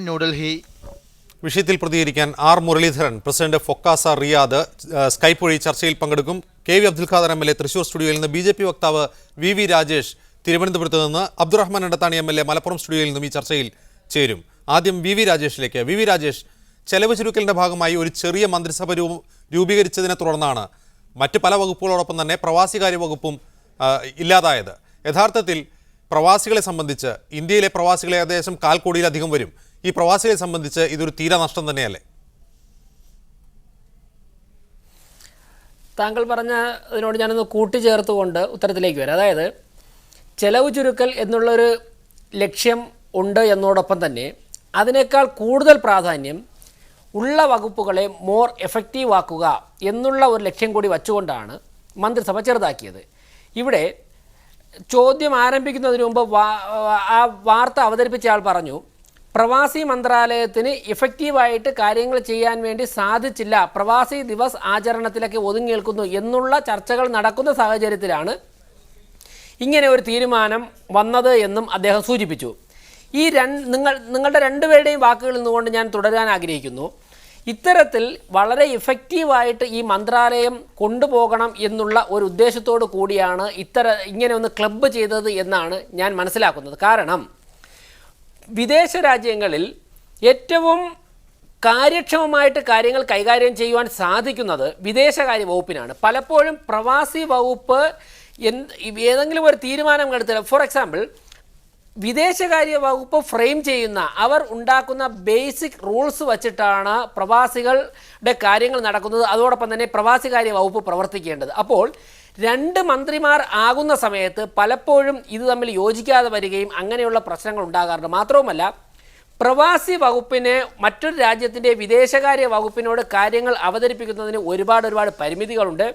ന്യൂഡൽഹി. വിഷയത്തിൽ പ്രതികരിക്കാൻ R Muraleedharan, president ഫൊക്കാസ റിയാദ് സ്കൈപ്പ് വഴി ചർച്ചയിൽ പങ്കെടുക്കും. K V Abdul Khader M L A Thrissur സ്റ്റുഡിയോയിൽ നിന്ന്, BJP വക്താവ് വി രാജേഷ് തിരുവനന്തപുരത്ത് നിന്ന്, അബ്ദുറഹ്മാൻ എടത്താണി MLA മലപ്പുറം സ്റ്റുഡിയോയിൽ നിന്നും ഈ ചർച്ചയിൽ ചേരും. ആദ്യം വി രാജേഷിലേക്ക്. വി രാജേഷ്, ചെലവ് ചുരുക്കലിന്റെ ഭാഗമായി ഒരു ചെറിയ മന്ത്രിസഭ രൂപീകരിച്ചതിനെ തുടർന്നാണ് മറ്റ് പല വകുപ്പുകളോടൊപ്പം തന്നെ പ്രവാസികാര്യ വകുപ്പും ഇല്ലാതായത്. യഥാർത്ഥത്തിൽ പ്രവാസികളെ സംബന്ധിച്ച്, ഇന്ത്യയിലെ പ്രവാസികളെ ഏകദേശം 1/4 കോടിയിലധികം വരും. ഈ പ്രവാസികളെ സംബന്ധിച്ച് ഇതൊരു തീരാ നഷ്ടം തന്നെയല്ലേ? താങ്കൾ പറഞ്ഞതിനോട് ഞാനൊന്ന് കൂട്ടിച്ചേർത്തുകൊണ്ട് ഉത്തരത്തിലേക്ക് വരാം. അതായത് ചെലവ് ചുരുക്കൽ എന്നുള്ളൊരു ലക്ഷ്യം ഉണ്ട് എന്നോടൊപ്പം തന്നെ അതിനേക്കാൾ കൂടുതൽ പ്രാധാന്യം ഉള്ള വകുപ്പുകളെ മോർ എഫക്റ്റീവ് ആക്കുക എന്നുള്ള ഒരു ലക്ഷ്യം കൂടി വച്ചുകൊണ്ടാണ് മന്ത്രിസഭ ചെറുതാക്കിയത്. ഇവിടെ ചോദ്യം ആരംഭിക്കുന്നതിന് മുമ്പ് ആ വാർത്ത അവതരിപ്പിച്ച ആൾ പറഞ്ഞു, പ്രവാസി മന്ത്രാലയത്തിന് ഇഫക്റ്റീവായിട്ട് കാര്യങ്ങൾ ചെയ്യാൻ വേണ്ടി സാധിച്ചില്ല, പ്രവാസി ദിവസ് ആചരണത്തിലൊക്കെ ഒതുങ്ങി നിൽക്കുന്നു എന്നുള്ള ചർച്ചകൾ നടക്കുന്ന സാഹചര്യത്തിലാണ് ഇങ്ങനെ ഒരു തീരുമാനം വന്നത് എന്നും അദ്ദേഹം സൂചിപ്പിച്ചു. ഈ നിങ്ങളുടെ രണ്ടുപേരുടെയും വാക്കുകളിൽ നിന്നുകൊണ്ട് ഞാൻ തുടരാൻ ആഗ്രഹിക്കുന്നു. ഇത്തരത്തിൽ വളരെ ഇഫക്റ്റീവായിട്ട് ഈ മന്ത്രാലയം കൊണ്ടുപോകണം എന്നുള്ള ഒരു ഉദ്ദേശത്തോടു കൂടിയാണ് ഇങ്ങനെ ഒന്ന് ക്ലബ്ബ് ചെയ്തത് എന്നാണ് ഞാൻ മനസ്സിലാക്കുന്നത്. കാരണം വിദേശ രാജ്യങ്ങളിൽ ഏറ്റവും കാര്യക്ഷമമായിട്ട് കാര്യങ്ങൾ കൈകാര്യം ചെയ്യുവാൻ സാധിക്കുന്നത് വിദേശകാര്യ വകുപ്പിനാണ്. പലപ്പോഴും പ്രവാസി വകുപ്പ് ഏതെങ്കിലും ഒരു തീരുമാനം എടുത്തില്ല. ഫോർ എക്സാമ്പിൾ, വിദേശകാര്യ വകുപ്പ് ഫ്രെയിം ചെയ്യുന്ന, അവർ ഉണ്ടാക്കുന്ന ബേസിക് റൂൾസ് വച്ചിട്ടാണ് പ്രവാസികളുടെ കാര്യങ്ങൾ നടക്കുന്നത്. അതോടൊപ്പം തന്നെ പ്രവാസികാര്യ വകുപ്പ് പ്രവർത്തിക്കേണ്ടത്. അപ്പോൾ 2 മന്ത്രിമാർ ആകുന്ന സമയത്ത് പലപ്പോഴും ഇത് തമ്മിൽ യോജിക്കാതെ വരികയും അങ്ങനെയുള്ള പ്രശ്നങ്ങൾ ഉണ്ടാകാറുണ്ട്. മാത്രവുമല്ല, പ്രവാസി വകുപ്പിന് മറ്റൊരു രാജ്യത്തിൻ്റെ വിദേശകാര്യ വകുപ്പിനോട് കാര്യങ്ങൾ അവതരിപ്പിക്കുന്നതിന് ഒരുപാട് പരിമിതികളുണ്ട്.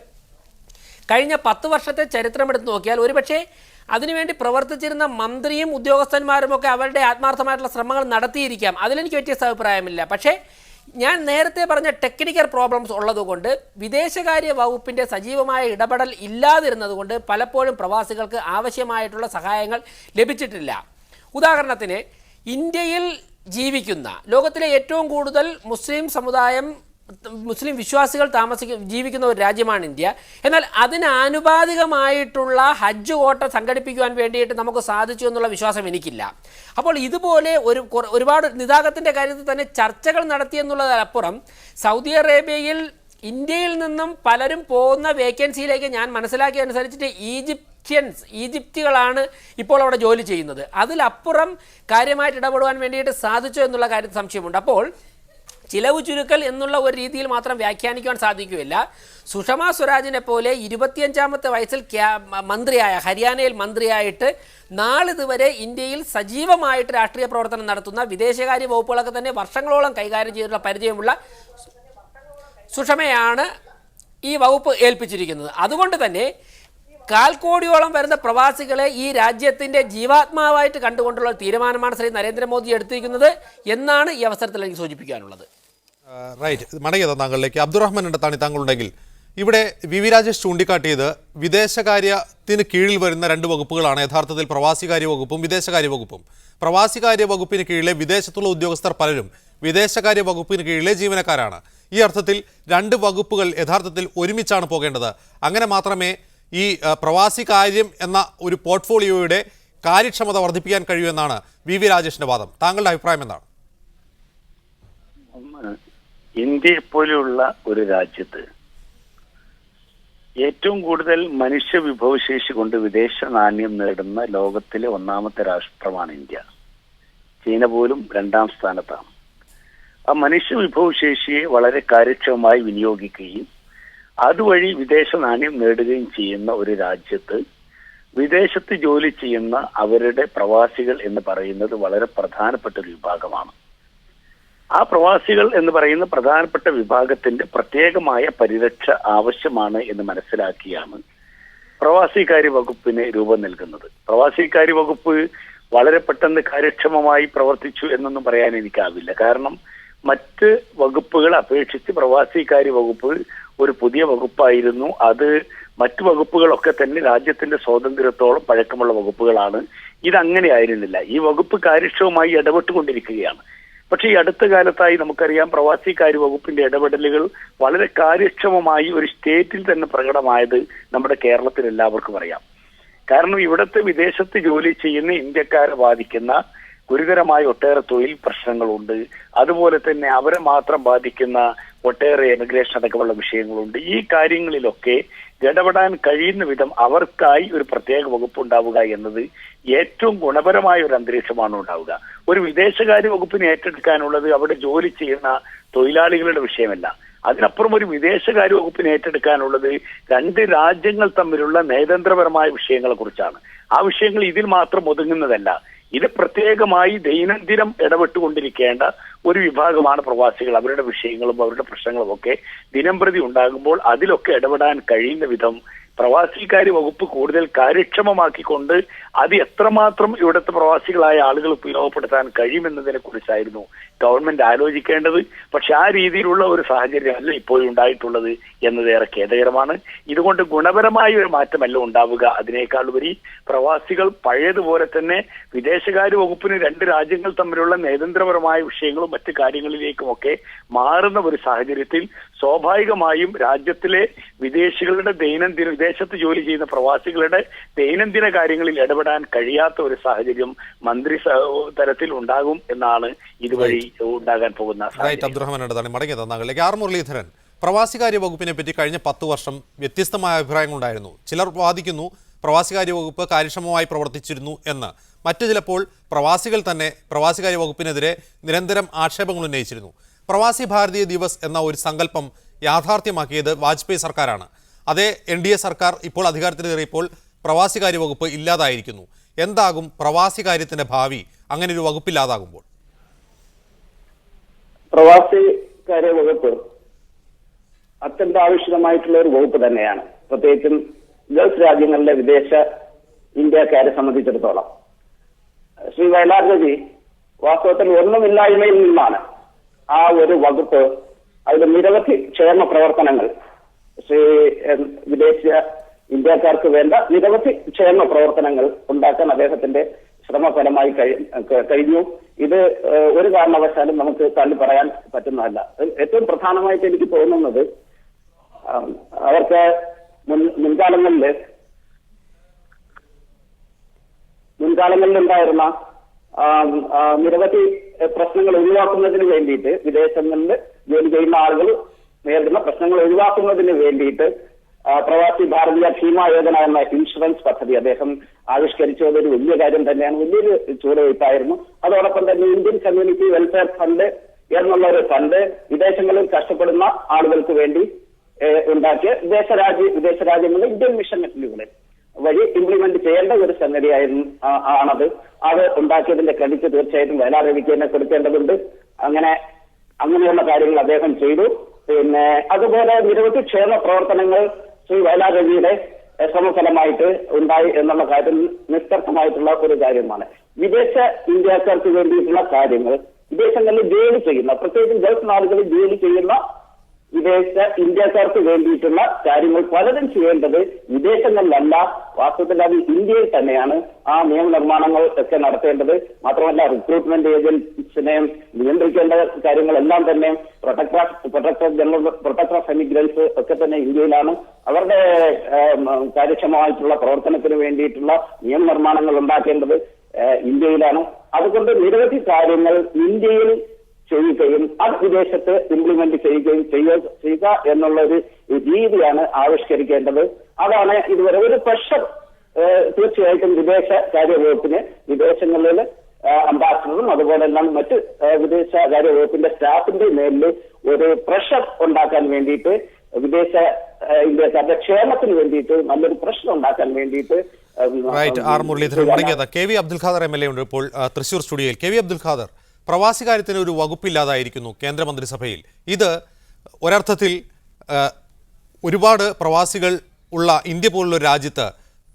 കഴിഞ്ഞ 10 വർഷത്തെ ചരിത്രമെടുത്ത് നോക്കിയാൽ ഒരുപക്ഷെ അതിനുവേണ്ടി പ്രവർത്തിച്ചിരുന്ന മന്ത്രിയും ഉദ്യോഗസ്ഥന്മാരുമൊക്കെ അവരുടെ ആത്മാർത്ഥമായിട്ടുള്ള ശ്രമങ്ങൾ നടത്തിയിരിക്കാം. അതിലെനിക്ക് വ്യത്യസ്ത അഭിപ്രായമില്ല. പക്ഷേ ഞാൻ നേരത്തെ പറഞ്ഞ ടെക്നിക്കൽ പ്രോബ്ലംസ് ഉള്ളതുകൊണ്ട്, വിദേശകാര്യ വകുപ്പിൻ്റെ സജീവമായ ഇടപെടൽ ഇല്ലാതിരുന്നതുകൊണ്ട് പലപ്പോഴും പ്രവാസികൾക്ക് ആവശ്യമായിട്ടുള്ള സഹായങ്ങൾ ലഭിച്ചിട്ടില്ല. ഉദാഹരണത്തിന്, ഇന്ത്യയിൽ ജീവിക്കുന്ന, ലോകത്തിലെ ഏറ്റവും കൂടുതൽ മുസ്ലിം വിശ്വാസികൾ ജീവിക്കുന്ന ഒരു രാജ്യമാണ് ഇന്ത്യ. എന്നാൽ അതിനാനുപാതികമായിട്ടുള്ള ഹജ്ജ് കോട്ട സംഘടിപ്പിക്കുവാൻ വേണ്ടിയിട്ട് നമുക്ക് സാധിച്ചു എന്നുള്ള വിശ്വാസം എനിക്കില്ല. അപ്പോൾ ഇതുപോലെ ഒരുപാട് നിതാഖത്തിൻ്റെ കാര്യത്തിൽ തന്നെ ചർച്ചകൾ നടത്തിയെന്നുള്ളതിനപ്പുറം സൗദി അറേബ്യയിൽ ഇന്ത്യയിൽ നിന്നും പലരും പോകുന്ന വേക്കൻസിയിലേക്ക് ഞാൻ മനസ്സിലാക്കിയ അനുസരിച്ചിട്ട് ഈജിപ്തികളാണ് ഇപ്പോൾ അവിടെ ജോലി ചെയ്യുന്നത്. അതിലപ്പുറം കാര്യമായിട്ട് ഇടപെടുവാൻ വേണ്ടിയിട്ട് സാധിച്ചു എന്നുള്ള കാര്യത്തിൽ സംശയമുണ്ട്. അപ്പോൾ ചിലവ് ചുരുക്കൽ എന്നുള്ള ഒരു രീതിയിൽ മാത്രം വ്യാഖ്യാനിക്കുവാൻ സാധിക്കുകയില്ല. സുഷമ സ്വരാജിനെ പോലെ 25ാമത്തെ വയസ്സിൽ ഹരിയാനയിൽ മന്ത്രിയായിട്ട് നാളിതുവരെ ഇന്ത്യയിൽ സജീവമായിട്ട് രാഷ്ട്രീയ പ്രവർത്തനം നടത്തുന്ന, വിദേശകാര്യ വകുപ്പുകളൊക്കെ തന്നെ വർഷങ്ങളോളം കൈകാര്യം ചെയ്തിട്ടുള്ള പരിചയമുള്ള സുഷമയാണ് ഈ വകുപ്പ് ഏൽപ്പിച്ചിരിക്കുന്നത്. അതുകൊണ്ട് തന്നെ 1/4 കോടിയോളം വരുന്ന പ്രവാസികളെ ഈ രാജ്യത്തിൻ്റെ ജീവാത്മാവായിട്ട് കണ്ടുകൊണ്ടുള്ള തീരുമാനമാണ് ശ്രീ നരേന്ദ്രമോദി എടുത്തിരിക്കുന്നത് എന്നാണ് ഈ അവസരത്തിൽ എനിക്ക് സൂചിപ്പിക്കാനുള്ളത്. റൈറ്റ്, മടങ്ങിയതാ താങ്കളിലേക്ക്. അബ്ദുറഹ്മാൻ എടത്താണി, താങ്കളുണ്ടെങ്കിൽ ഇവിടെ വി രാജേഷ് ചൂണ്ടിക്കാട്ടിയത് വിദേശകാര്യത്തിന് കീഴിൽ വരുന്ന 2 വകുപ്പുകളാണ് യഥാർത്ഥത്തിൽ പ്രവാസികാര്യ വകുപ്പും വിദേശകാര്യ വകുപ്പും. പ്രവാസികാര്യ വകുപ്പിന് കീഴിലെ വിദേശത്തുള്ള ഉദ്യോഗസ്ഥർ പലരും വിദേശകാര്യ വകുപ്പിന് കീഴിലെ ജീവനക്കാരാണ്. ഈ അർത്ഥത്തിൽ 2 വകുപ്പുകൾ യഥാർത്ഥത്തിൽ ഒരുമിച്ചാണ് പോകേണ്ടത്. അങ്ങനെ മാത്രമേ ഈ പ്രവാസി കാര്യം എന്ന ഒരു പോർട്ട്ഫോളിയോയുടെ കാര്യക്ഷമത വർദ്ധിപ്പിക്കാൻ കഴിയുമെന്നാണ് വി രാജേഷിന്റെ വാദം. താങ്കളുടെ അഭിപ്രായം എന്താണ്? ഇന്ത്യയെ പോലെയുള്ള ഒരു രാജ്യത്ത് ഏറ്റവും കൂടുതൽ മനുഷ്യ വിഭവശേഷി കൊണ്ട് വിദേശ നാണ്യം നേടുന്ന ലോകത്തിലെ 1ാമത്തെ രാഷ്ട്രമാണ് ഇന്ത്യ. ചൈന പോലും 2ാം സ്ഥാനത്താണ്. ആ മനുഷ്യ വിഭവശേഷിയെ വളരെ കാര്യക്ഷമമായി വിനിയോഗിക്കുകയും അതുവഴി വിദേശ നാണ്യം നേടുകയും ചെയ്യുന്ന ഒരു രാജ്യത്ത് വിദേശത്ത് ജോലി ചെയ്യുന്ന അവരുടെ പ്രവാസികൾ എന്ന് പറയുന്നത് വളരെ പ്രധാനപ്പെട്ട ഒരു വിഭാഗമാണ്. ആ പ്രവാസികൾ എന്ന് പറയുന്ന പ്രധാനപ്പെട്ട വിഭാഗത്തിന്റെ പ്രത്യേകമായ പരിരക്ഷ ആവശ്യമാണ് എന്ന് മനസ്സിലാക്കിയാണ് പ്രവാസികാര്യ വകുപ്പിന് രൂപം നൽകുന്നത്. പ്രവാസികാര്യ വകുപ്പ് വളരെ പെട്ടെന്ന് കാര്യക്ഷമമായി പ്രവർത്തിച്ചു എന്നൊന്നും പറയാൻ എനിക്കാവില്ല. കാരണം മറ്റ് വകുപ്പുകളെ അപേക്ഷിച്ച് പ്രവാസികാര്യ വകുപ്പ് ഒരു പുതിയ വകുപ്പായിരുന്നു. അത് മറ്റു വകുപ്പുകളൊക്കെ തന്നെ രാജ്യത്തിന്റെ സ്വാതന്ത്ര്യത്തോളം പഴക്കമുള്ള വകുപ്പുകളാണ്. ഇതങ്ങനെ ആയിരുന്നില്ല. ഈ വകുപ്പ് കാര്യക്ഷമമായി ഇടപെട്ടുകൊണ്ടിരിക്കുകയാണ്. പക്ഷേ ഈ അടുത്ത കാലത്തായി നമുക്കറിയാം പ്രവാസികാര്യ വകുപ്പിന്റെ ഇടപെടലുകൾ വളരെ കാര്യക്ഷമമായി ഒരു സ്റ്റേറ്റിൽ തന്നെ പ്രകടമായത് നമ്മുടെ കേരളത്തിൽ എല്ലാവർക്കും അറിയാം. കാരണം ഇവിടുത്തെ വിദേശത്ത് ജോലി ചെയ്യുന്ന ഇന്ത്യക്കാരെ ബാധിക്കുന്ന ഗുരുതരമായ ഒട്ടേറെ തൊഴിൽ പ്രശ്നങ്ങളുണ്ട്. അതുപോലെ തന്നെ അവരെ മാത്രം ബാധിക്കുന്ന ഒട്ടേറെ എമിഗ്രേഷൻ അടക്കമുള്ള വിഷയങ്ങളുണ്ട്. ഈ കാര്യങ്ങളിലൊക്കെ ഇടപെടാൻ കഴിയുന്ന വിധം അവർക്കായി ഒരു പ്രത്യേക വകുപ്പ് ഉണ്ടാവുക എന്നത് ഏറ്റവും ഗുണപരമായ ഒരു അന്തരീക്ഷമാണ് ഉണ്ടാവുക. ഒരു വിദേശകാര്യ വകുപ്പിനെ ഏറ്റെടുക്കാനുള്ളത് അവിടെ ജോലി ചെയ്യുന്ന തൊഴിലാളികളുടെ വിഷയമല്ല. അതിനപ്പുറം ഒരു വിദേശകാര്യ വകുപ്പിനെ ഏറ്റെടുക്കാനുള്ളത് രണ്ട് രാജ്യങ്ങൾ തമ്മിലുള്ള നയതന്ത്രപരമായ വിഷയങ്ങളെ കുറിച്ചാണ്. ആ വിഷയങ്ങൾ ഇതിൽ മാത്രം ഒതുങ്ങുന്നതല്ല. ഇത് പ്രത്യേകമായി ദൈനംദിനം ഇടപെട്ടുകൊണ്ടിരിക്കേണ്ട ഒരു വിഭാഗമാണ് പ്രവാസികൾ. അവരുടെ വിഷയങ്ങളും അവരുടെ പ്രശ്നങ്ങളും ഒക്കെ ദിനംപ്രതി ഉണ്ടാകുമ്പോൾ അതിലൊക്കെ ഇടപെടാൻ കഴിയുന്ന വിധം പ്രവാസികാര്യ വകുപ്പ് കൂടുതൽ കാര്യക്ഷമമാക്കിക്കൊണ്ട് അത് എത്രമാത്രം ഇവിടുത്തെ പ്രവാസികളായ ആളുകൾ ഉപയോഗപ്പെടുത്താൻ കഴിയുമെന്നതിനെ കുറിച്ചായിരുന്നു ഗവൺമെന്റ് ആലോചിക്കേണ്ടത്. പക്ഷെ ആ രീതിയിലുള്ള ഒരു സാഹചര്യമല്ല ഇപ്പോഴും ഉണ്ടായിട്ടുള്ളത് എന്നത് ഏറെ ഖേദകരമാണ്. ഇതുകൊണ്ട് ഗുണപരമായ ഒരു മാറ്റമല്ല ഉണ്ടാവുക. അതിനേക്കാൾ ഉപരി പ്രവാസികൾ പഴയതുപോലെ തന്നെ വിദേശകാര്യ വകുപ്പിന് രണ്ട് രാജ്യങ്ങൾ തമ്മിലുള്ള നയതന്ത്രപരമായ വിഷയങ്ങളും മറ്റു കാര്യങ്ങളിലേക്കുമൊക്കെ മാറുന്ന ഒരു സാഹചര്യത്തിൽ സ്വാഭാവികമായും രാജ്യത്തിലെ വിദേശികളുടെ വിദേശത്ത് ജോലി ചെയ്യുന്ന പ്രവാസികളുടെ ദൈനംദിന കാര്യങ്ങളിൽ ഇടപെടാൻ കഴിയാത്ത ഒരു സാഹചര്യം മന്ത്രി തലത്തിൽ ഉണ്ടാകും എന്നാണ് ഇതുവഴി ഉണ്ടാകാൻ പോകുന്ന സാഹചര്യം. ആർ മുരളീധരൻ, പ്രവാസികാര്യ വകുപ്പിനെ പറ്റി കഴിഞ്ഞ 10 വർഷം വ്യത്യസ്തമായ അഭിപ്രായങ്ങളുണ്ടായിരുന്നു. ചിലർ വാദിക്കുന്നു പ്രവാസികാര്യ വകുപ്പ് കാര്യക്ഷമമായി പ്രവർത്തിച്ചിരുന്നു എന്ന്. മറ്റു ചിലപ്പോൾ പ്രവാസികൾ തന്നെ പ്രവാസികാര്യ വകുപ്പിനെതിരെ നിരന്തരം ആക്ഷേപങ്ങൾ ഉന്നയിച്ചിരുന്നു. പ്രവാസി ഭാരതീയ ദിവസ് എന്ന ഒരു സങ്കല്പം യാഥാർത്ഥ്യമാക്കിയത് വാജ്പേയി സർക്കാരാണ്. അതേ NDA സർക്കാർ ഇപ്പോൾ അധികാരത്തിലേറിയപ്പോൾ പ്രവാസികാര്യ വകുപ്പ് ഇല്ലാതായിരിക്കുന്നു. എന്താകും പ്രവാസികാര്യത്തിന്റെ ഭാവി അങ്ങനെ ഒരു വകുപ്പില്ലാതാകുമ്പോൾ? പ്രവാസികാര്യ വകുപ്പ് അത്യന്താപേക്ഷിതമായിട്ടുള്ള ഒരു വകുപ്പ് തന്നെയാണ്. പ്രത്യേകിച്ചും ഗൾഫ് രാജ്യങ്ങളിലെ വിദേശ ഇന്ത്യക്കാരെ സംബന്ധിച്ചിടത്തോളം. ശ്രീ വയലാർജി വാസ്തവത്തിൽ ഒന്നുമില്ലായ്മയിൽ നിന്നാണ് ആ ഒരു വകുപ്പ്, അതിൽ നിരവധി ക്ഷേമ പ്രവർത്തനങ്ങൾ, വിദേശ ഇന്ത്യക്കാർക്ക് വേണ്ട നിരവധി ക്ഷേമ പ്രവർത്തനങ്ങൾ ഉണ്ടാക്കാൻ അദ്ദേഹത്തിന്റെ ശ്രമഫലമായി കഴിഞ്ഞു. ഇത് ഒരു കാരണവശാലും നമുക്ക് തള്ളി പറയാൻ പറ്റുന്നതല്ല. ഏറ്റവും പ്രധാനമായിട്ട് എനിക്ക് തോന്നുന്നത് അവർക്ക് മുൻകാലങ്ങളിൽ ഉണ്ടായിരുന്ന നിരവധി പ്രശ്നങ്ങൾ ഒഴിവാക്കുന്നതിന് വേണ്ടിയിട്ട്, വിദേശങ്ങളിൽ ജോലി ചെയ്യുന്ന ആളുകൾ നേരിടുന്ന പ്രശ്നങ്ങൾ ഒഴിവാക്കുന്നതിന് വേണ്ടിയിട്ട് പ്രവാസി ഭാരതീയ ഭീമാ യോജന എന്ന ഇൻഷുറൻസ് പദ്ധതി അദ്ദേഹം ആവിഷ്കരിച്ചത് ഒരു വലിയ കാര്യം തന്നെയാണ്. വലിയൊരു ചുവടുവയ്പായിരുന്നു. അതോടൊപ്പം തന്നെ ഇന്ത്യൻ കമ്മ്യൂണിറ്റി വെൽഫെയർ ഫണ്ട് എന്നുള്ള ഒരു ഫണ്ട് വിദേശങ്ങളിൽ കഷ്ടപ്പെടുന്ന ആളുകൾക്ക് വേണ്ടി ഉണ്ടാക്കിയ വിദേശ രാജ്യങ്ങളിലെ ഇന്ത്യൻ മിഷനുകളിലൂടെ വഴി ഇംപ്ലിമെന്റ് ചെയ്യേണ്ട ഒരു സംഗതിയായിരുന്നു ആണത്. അത് ഉണ്ടാക്കിയതിന്റെ ക്രെഡിറ്റ് തീർച്ചയായിട്ടും വയലാർ രവിക്ക് തന്നെ കൊടുക്കേണ്ടതുണ്ട്. അങ്ങനെയുള്ള കാര്യങ്ങൾ അദ്ദേഹം ചെയ്തു. പിന്നെ അതുപോലെ നിരവധി ക്ഷേമ പ്രവർത്തനങ്ങൾ ശ്രീ വയലാർ രവിയുടെ ശ്രമഫലമായിട്ട് ഉണ്ടായി എന്നുള്ള കാര്യം നിസ്തർക്കമായിട്ടുള്ള ഒരു കാര്യമാണ്. വിദേശ ഇന്ത്യക്കാർക്ക് വേണ്ടിയിട്ടുള്ള കാര്യങ്ങൾ, വിദേശങ്ങളിൽ ജോലി ചെയ്യുന്ന, പ്രത്യേകിച്ചും ഗൾഫ് നാടുകളിൽ ജോലി ചെയ്യുന്ന വിദേശ ഇന്ത്യക്കാർക്ക് വേണ്ടിയിട്ടുള്ള കാര്യങ്ങൾ പലരും ചെയ്യേണ്ടത് വിദേശങ്ങളിലല്ല, വാസ്തവത്തിൽ അത് ഇന്ത്യയിൽ തന്നെയാണ് ആ നിയമനിർമ്മാണങ്ങൾ ഒക്കെ നടത്തേണ്ടത്. മാത്രമല്ല റിക്രൂട്ട്മെന്റ് ഏജൻസിനെ നിയന്ത്രിക്കേണ്ട കാര്യങ്ങളെല്ലാം തന്നെ പ്രൊട്ടക്ടർ ഓഫ് എമിഗ്രൻസ് ഒക്കെ തന്നെ ഇന്ത്യയിലാണ്. അവരുടെ കാര്യക്ഷമമായിട്ടുള്ള പ്രവർത്തനത്തിന് വേണ്ടിയിട്ടുള്ള നിയമനിർമ്മാണങ്ങൾ ഉണ്ടാക്കേണ്ടത് ഇന്ത്യയിലാണ്. അതുകൊണ്ട് നിരവധി കാര്യങ്ങൾ ഇന്ത്യയിൽ ചെയ്യുകയും അത് വിദേശത്ത് ഇംപ്ലിമെന്റ് ചെയ്യുക എന്നുള്ള ഒരു രീതിയാണ് ആവിഷ്കരിക്കേണ്ടത്. അതാണ് ഇതുവരെ ഒരു പ്രഷർ തീർച്ചയായിട്ടും വിദേശ കാര്യ വകുപ്പിന് വിദേശങ്ങളിൽ അംബാസിഡറും അതുപോലെ തന്നെ മറ്റ് വിദേശകാര്യ വകുപ്പിന്റെ സ്റ്റാഫിന്റെ മേലിൽ ഒരു പ്രഷർ ഉണ്ടാക്കാൻ വേണ്ടിയിട്ട്, വിദേശ ഇന്ത്യക്കാരുടെ ക്ഷേമത്തിന് വേണ്ടിയിട്ട് നല്ലൊരു പ്രശ്നം ഉണ്ടാക്കാൻ വേണ്ടിയിട്ട്. ആർ മുരളീധരൻ മടങ്ങിയത്. KV അബ്ദുൽ ഖാദർ MLA ഉണ്ട് ഇപ്പോൾ തൃശൂർ സ്റ്റുഡിയോയിൽ. KV അബ്ദുൽ ഖാദർ, പ്രവാസികാര്യത്തിന് ഒരു വകുപ്പില്ലാതായിരിക്കുന്നു കേന്ദ്രമന്ത്രിസഭയിൽ. ഇത് ഒരർത്ഥത്തിൽ ഒരുപാട് പ്രവാസികൾ ഉള്ള ഇന്ത്യ പോലുള്ള രാജ്യത്ത്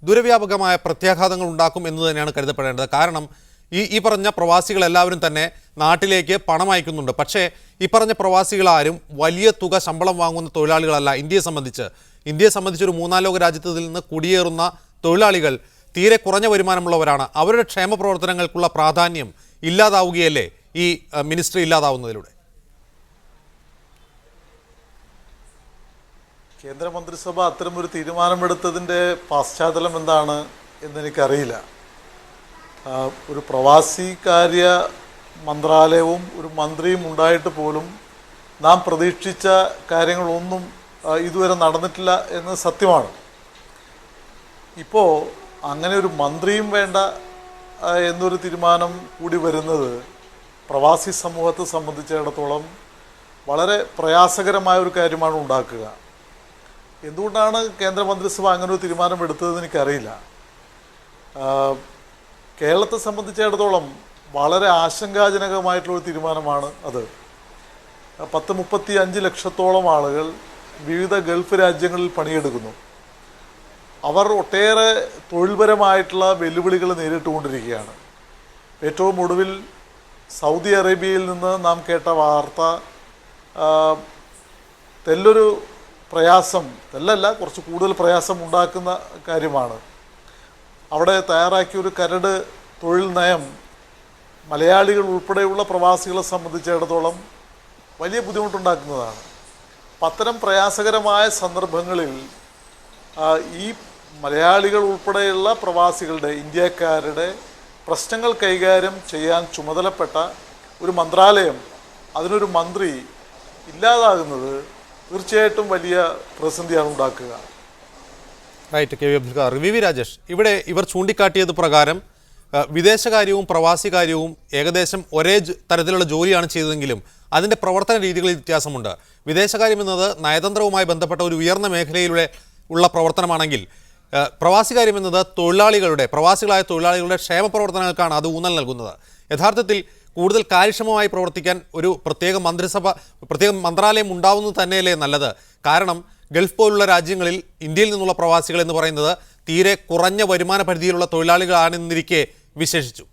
ദുരവ്യാപകമായ പ്രത്യാഘാതങ്ങൾ ഉണ്ടാക്കും എന്ന് തന്നെയാണ് കരുതപ്പെടേണ്ടത്. കാരണം ഈ പറഞ്ഞ പ്രവാസികളെല്ലാവരും തന്നെ നാട്ടിലേക്ക് പണം അയക്കുന്നുണ്ട്. പക്ഷേ ഈ പറഞ്ഞ പ്രവാസികളാരും വലിയ തുക ശമ്പളം വാങ്ങുന്ന തൊഴിലാളികളല്ല. ഇന്ത്യയെ സംബന്ധിച്ച് ഒരു മൂന്നാം ലോക രാജ്യത്തിൽ നിന്ന് കുടിയേറുന്ന തൊഴിലാളികൾ തീരെ കുറഞ്ഞ വരുമാനമുള്ളവരാണ്. അവരുടെ ക്ഷേമ പ്രവർത്തനങ്ങൾക്കുള്ള പ്രാധാന്യം ഇല്ലാതാവുകയല്ലേ ഈ മിനിസ്ട്രി ഇല്ലാതാവുന്നതിലൂടെ? കേന്ദ്രമന്ത്രിസഭ അത്തരമൊരു തീരുമാനമെടുത്തതിൻ്റെ പശ്ചാത്തലം എന്താണ് എന്നെനിക്കറിയില്ല. ഒരു പ്രവാസി കാര്യ മന്ത്രാലയവും ഒരു മന്ത്രിയും ഉണ്ടായിട്ട് പോലും നാം പ്രതീക്ഷിച്ച കാര്യങ്ങളൊന്നും ഇതുവരെ നടന്നിട്ടില്ല എന്നത് സത്യമാണ്. ഇപ്പോൾ അങ്ങനെ ഒരു മന്ത്രിയും വേണ്ട എന്നൊരു തീരുമാനം കൂടി വരുന്നത് പ്രവാസി സമൂഹത്തെ സംബന്ധിച്ചിടത്തോളം വളരെ പ്രയാസകരമായ ഒരു കാര്യമാണ് ഉണ്ടാക്കുക. എന്തുകൊണ്ടാണ് കേന്ദ്രമന്ത്രിസഭ അങ്ങനെ ഒരു തീരുമാനം എടുത്തതെന്ന് എനിക്കറിയില്ല. കേരളത്തെ സംബന്ധിച്ചിടത്തോളം വളരെ ആശങ്കാജനകമായിട്ടുള്ളൊരു തീരുമാനമാണ് അത്. 35 ലക്ഷത്തോളം ആളുകൾ വിവിധ ഗൾഫ് രാജ്യങ്ങളിൽ പണിയെടുക്കുന്നു. അവർ ഒട്ടേറെ തൊഴിൽപരമായിട്ടുള്ള വെല്ലുവിളികൾ നേരിട്ടുകൊണ്ടിരിക്കുകയാണ്. ഏറ്റവും ഒടുവിൽ സൗദി അറേബ്യയിൽ നിന്ന് നാം കേട്ട വാർത്ത തെല്ലൊരു പ്രയാസം, തെല്ലല്ല കുറച്ച് കൂടുതൽ പ്രയാസം ഉണ്ടാക്കുന്ന കാര്യമാണ്. അവിടെ തയ്യാറാക്കിയൊരു കരട് തൊഴിൽ നയം മലയാളികൾ ഉൾപ്പെടെയുള്ള പ്രവാസികളെ സംബന്ധിച്ചിടത്തോളം വലിയ ബുദ്ധിമുട്ടുണ്ടാക്കുന്നതാണ്. അത്തരം പ്രയാസകരമായ സന്ദർഭങ്ങളിൽ ഈ മലയാളികൾ ഉൾപ്പെടെയുള്ള പ്രവാസികളുടെ, ഇന്ത്യക്കാരുടെ പ്രശ്നങ്ങൾ കൈകാര്യം ചെയ്യാൻ ചുമതലപ്പെട്ട ഒരു മന്ത്രാലയം, അതിനൊരു മന്ത്രി ഇല്ലാതാകുന്നത് തീർച്ചയായിട്ടും വലിയ പ്രതിസന്ധിയാണ് ഉണ്ടാക്കുക. Right. K V Abdul Khader. V Rajesh, ഇവിടെ ഇവർ ചൂണ്ടിക്കാട്ടിയത് പ്രകാരം വിദേശകാര്യവും പ്രവാസി കാര്യവും ഏകദേശം ഒരേ തരത്തിലുള്ള ജോലിയാണ് ചെയ്തതെങ്കിലും അതിൻ്റെ പ്രവർത്തന രീതികളിൽ വ്യത്യാസമുണ്ട്. വിദേശകാര്യം എന്നത് നയതന്ത്രവുമായി ബന്ധപ്പെട്ട ഒരു ഉയർന്ന മേഖലയിലൂടെ ഉള്ള പ്രവർത്തനമാണെങ്കിൽ പ്രവാസി കാര്യം എന്നത് പ്രവാസികളായ തൊഴിലാളികളുടെ ക്ഷേമ പ്രവർത്തനങ്ങൾക്കാണ് അത് ഊന്നൽ നൽകുന്നത്. യഥാർത്ഥത്തിൽ കൂടുതൽ കാര്യക്ഷമമായി പ്രവർത്തിക്കാൻ ഒരു പ്രത്യേക മന്ത്രാലയം ഉണ്ടാവുന്നത് തന്നെയല്ലേ നല്ലത്? കാരണം ഗൾഫ് പോലുള്ള രാജ്യങ്ങളിൽ ഇന്ത്യയിൽ നിന്നുള്ള പ്രവാസികൾ എന്ന് പറയുന്നത് തീരെ കുറഞ്ഞ വരുമാന പരിധിയിലുള്ള തൊഴിലാളികളാണെന്നിരിക്കെ വിശേഷിച്ചു.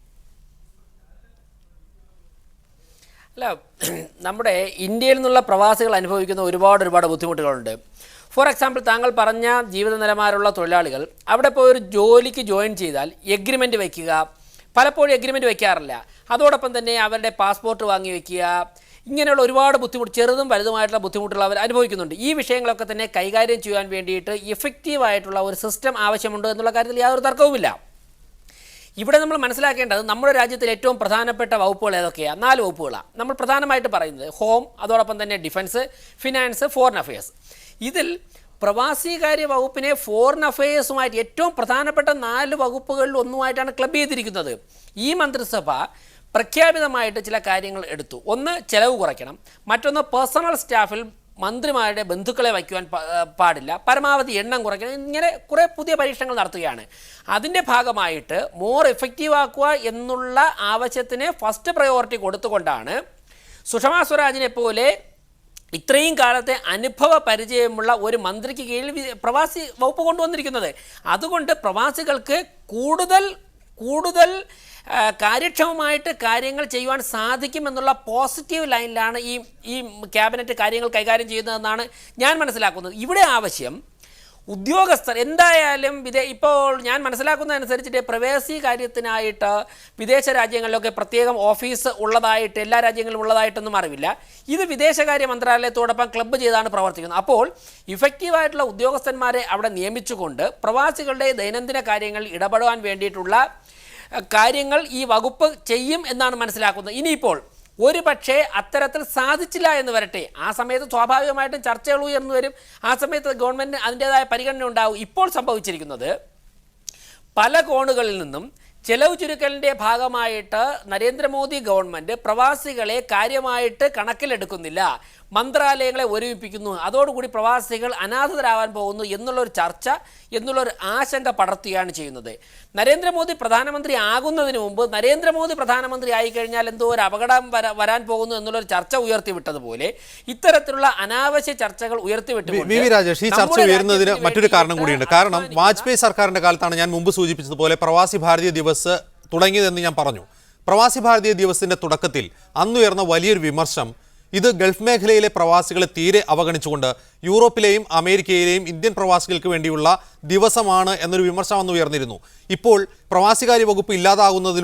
അല്ല, നമ്മുടെ ഇന്ത്യയിൽ നിന്നുള്ള പ്രവാസികൾ അനുഭവിക്കുന്ന ഒരുപാട് ബുദ്ധിമുട്ടുകളുണ്ട്. ഫോർ എക്സാമ്പിൾ, താങ്കൾ പറഞ്ഞ ജീവിത നിലവാരമുള്ള തൊഴിലാളികൾ അവിടെ പോയി ഒരു ജോലിക്ക് ജോയിൻ ചെയ്താൽ എഗ്രിമെൻറ്റ് വയ്ക്കുക, പലപ്പോഴും എഗ്രിമെൻറ്റ് വയ്ക്കാറില്ല. അതോടൊപ്പം തന്നെ അവരുടെ പാസ്പോർട്ട് വാങ്ങി വയ്ക്കുക, ഇങ്ങനെയുള്ള ഒരുപാട് ചെറുതും വലുതുമായിട്ടുള്ള ബുദ്ധിമുട്ടുകൾ അവർ അനുഭവിക്കുന്നുണ്ട്. ഈ വിഷയങ്ങളൊക്കെ തന്നെ കൈകാര്യം ചെയ്യാൻ വേണ്ടിയിട്ട് ഇഫക്റ്റീവായിട്ടുള്ള ഒരു സിസ്റ്റം ആവശ്യമുണ്ട് എന്നുള്ള കാര്യത്തിൽ യാതൊരു തർക്കവുമില്ല. ഇവിടെ നമ്മൾ മനസ്സിലാക്കേണ്ടത് നമ്മുടെ രാജ്യത്തിൽ ഏറ്റവും പ്രധാനപ്പെട്ട വകുപ്പുകൾ ഏതൊക്കെയാണ്? 4 വകുപ്പുകളാണ് നമ്മൾ പ്രധാനമായിട്ട് പറയുന്നത്. ഹോം, അതോടൊപ്പം തന്നെ ഡിഫൻസ്, ഫിനാൻസ്, ഫോറിൻ അഫയേഴ്സ്. ഇതിൽ പ്രവാസികാര്യ വകുപ്പിനെ ഫോറിൻ അഫയേഴ്സുമായിട്ട് ഏറ്റവും പ്രധാനപ്പെട്ട 4 വകുപ്പുകളിൽ ഒന്നുമായിട്ടാണ് ക്ലബ് ചെയ്തിരിക്കുന്നത്. ഈ മന്ത്രിസഭ പ്രഖ്യാപിതമായിട്ട് ചില കാര്യങ്ങൾ എടുത്തു. ഒന്ന്, ചെലവ് കുറയ്ക്കണം. മറ്റൊന്ന്, പേഴ്സണൽ സ്റ്റാഫിൽ മന്ത്രിമാരുടെ ബന്ധുക്കളെ വയ്ക്കുവാൻ പാടില്ല, പരമാവധി എണ്ണം കുറയ്ക്കണം. ഇങ്ങനെ കുറേ പുതിയ പരീക്ഷണങ്ങൾ നടത്തുകയാണ്. അതിൻ്റെ ഭാഗമായിട്ട് മോർ എഫക്റ്റീവ് ആക്കുക എന്നുള്ള ആവശ്യത്തിന് ഫസ്റ്റ് പ്രയോറിറ്റി കൊടുത്തുകൊണ്ടാണ് സുഷമാ സ്വരാജിനെ പോലെ ഇത്രയും കാലത്തെ അനുഭവ പരിചയമുള്ള ഒരു മന്ത്രിക്ക് കീഴിൽ പ്രവാസി വകുപ്പ് കൊണ്ടുവന്നിരിക്കുന്നത്. അതുകൊണ്ട് പ്രവാസികൾക്ക് കൂടുതൽ കാര്യക്ഷമമായിട്ട് കാര്യങ്ങൾ ചെയ്യുവാൻ സാധിക്കുമെന്നുള്ള പോസിറ്റീവ് ലൈനിലാണ് ഈ ക്യാബിനറ്റ് കാര്യങ്ങൾ കൈകാര്യം ചെയ്യുന്നതെന്നാണ് ഞാൻ മനസ്സിലാക്കുന്നത്. ഇവിടെ ആവശ്യം ഉദ്യോഗസ്ഥർ എന്തായാലും ഇപ്പോൾ ഞാൻ മനസ്സിലാക്കുന്നതനുസരിച്ചിട്ട് പ്രവാസി കാര്യത്തിനായിട്ട് വിദേശ രാജ്യങ്ങളിലൊക്കെ പ്രത്യേകം ഓഫീസ് ഉള്ളതായിട്ട് എല്ലാ രാജ്യങ്ങളിലും ഉള്ളതായിട്ടൊന്നും അറിവില്ല. ഇത് വിദേശകാര്യ മന്ത്രാലയത്തോടൊപ്പം ക്ലബ്ബ് ചെയ്താണ് പ്രവർത്തിക്കുന്നത്. അപ്പോൾ ഇഫക്റ്റീവായിട്ടുള്ള ഉദ്യോഗസ്ഥന്മാരെ അവിടെ നിയമിച്ചുകൊണ്ട് പ്രവാസികളുടെ ദൈനംദിന കാര്യങ്ങളിൽ ഇടപെടാൻ വേണ്ടിയിട്ടുള്ള കാര്യങ്ങൾ ഈ വകുപ്പ് ചെയ്യും എന്നാണ് മനസ്സിലാക്കുന്നത്. ഇനിയിപ്പോൾ ഒരു പക്ഷേ അത്തരത്തിൽ സാധിച്ചില്ല എന്ന് വരട്ടെ, ആ സമയത്ത് സ്വാഭാവികമായിട്ടും ചർച്ചകൾ ഉയർന്നു വരും. ആ സമയത്ത് ഗവൺമെൻറ് അതിൻ്റേതായ പരിഗണന ഉണ്ടാവും. ഇപ്പോൾ സംഭവിച്ചിരിക്കുന്നത് പല കോണുകളിൽ നിന്നും ചെലവ് ചുരുക്കലിൻ്റെ ഭാഗമായിട്ട് നരേന്ദ്രമോദി ഗവൺമെൻറ് പ്രവാസികളെ കാര്യമായിട്ട് കണക്കിലെടുക്കുന്നില്ല, മന്ത്രാലയങ്ങളെ ഒരുമിപ്പിക്കുന്നു, അതോടുകൂടി പ്രവാസികൾ അനാഥരാവാൻ പോകുന്നു എന്നുള്ളൊരു ചർച്ച, എന്നുള്ളൊരു ആശങ്ക പടർത്തുകയാണ് ചെയ്യുന്നത്. നരേന്ദ്രമോദി പ്രധാനമന്ത്രി ആകുന്നതിന് മുമ്പ് നരേന്ദ്രമോദി പ്രധാനമന്ത്രി ആയിക്കഴിഞ്ഞാൽ എന്തോ ഒരു അപകടം വരാൻ പോകുന്നു എന്നുള്ളൊരു ചർച്ച ഉയർത്തിവിട്ടതുപോലെ ഇത്തരത്തിലുള്ള അനാവശ്യ ചർച്ചകൾ വി രാജേഷ്, ഈ ചർച്ച ഉയരുന്നതിന് മറ്റൊരു കാരണം കൂടിയുണ്ട്. കാരണം വാജ്പേയി സർക്കാരിന്റെ കാലത്താണ് ഞാൻ മുമ്പ് സൂചിപ്പിച്ചതുപോലെ പ്രവാസി ഭാരതീയ ദിവസ് തുടങ്ങിയതെന്ന് ഞാൻ പറഞ്ഞു. പ്രവാസി ഭാരതീയ ദിവസിന്റെ തുടക്കത്തിൽ അന്നുയർന്ന വലിയൊരു വിമർശനം ഇത് ഗൾഫ് മേഖലയിലെ പ്രവാസികളെ തീരെ അവഗണിച്ചുകൊണ്ട് യൂറോപ്പിലെയും അമേരിക്കയിലെയും ഇന്ത്യൻ പ്രവാസികൾക്ക് വേണ്ടിയുള്ള ദിവസമാണ് എന്നൊരു വിമർശനം അന്ന് ഉയർന്നിരുന്നു. ഇപ്പോൾ പ്രവാസികാര്യ വകുപ്പ് ഇല്ലാതാകുന്നതിൽ